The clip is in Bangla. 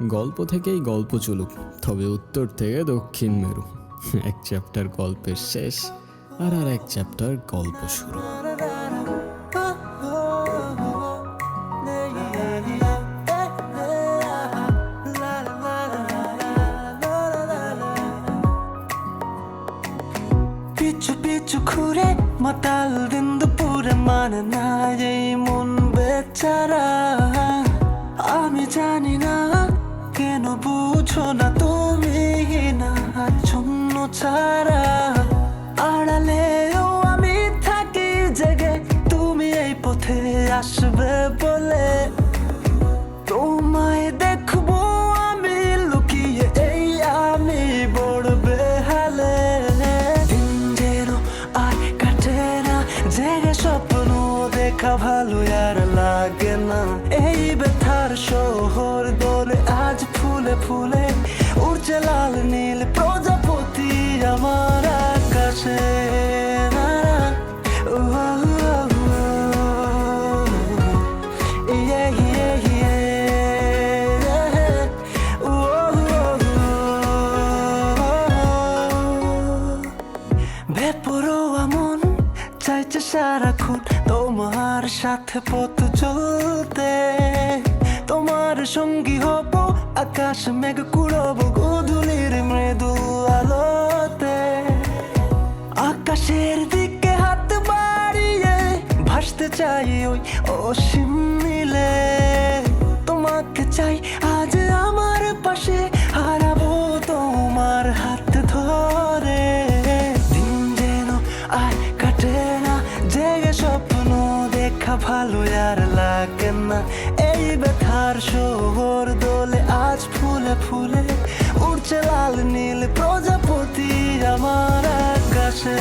গল্প থেকেই গল্প চলুক, তবে উত্তর থেকে দক্ষিণ মেরু। এক চ্যাপ্টার গল্পের শেষ, আর এক চ্যাপ্টার গল্প শুরু। পিছু পিছু ঘুরে মাতাল দিন দুপুরে মানে না এই মন বেচারা। আমি জানি না কেন বুঝো না তুমি না শূন্য ছাড়া। আড়ালেও আমি থাকি জেগে, তুমি এই পথে আসবে বলে। তোমায় দেখবো আমি লুকিয়ে, এই আমি বড় বেহালে। দিন যেন আর কাটে না, জেগে স্বপ্ন দেখা ভালো আর লাগে না। এই ব্যথার শহর দোলে আজ ফুলে ফুলে, উড়ছে লাল নীল প্রজাপতি আমার আকাশে। বেপরোয়া মন চাইছে সারাক্ষণ তোমার সাথে পথ চলতে। তোমার সঙ্গী হব, আকাশ মেঘ কুড়ব গোধূলির মৃদু আলোতে। আকাশের দিকে হাত বাড়িয়ে ভাসতে চাই ওই অসীম নীলে। তোমাকে চাই আজ আমার পাশে, হারাবো তোমার হাত ধরে। দিন যেন আর কাটে না, জেগে স্বপ্ন দেখা ভালো আর লাগে না। এই ব্যথার শহর দোলে আজ ফুলে ফুলে, উড়ছে লাল নীল প্রজাপতি আমার আকাশে।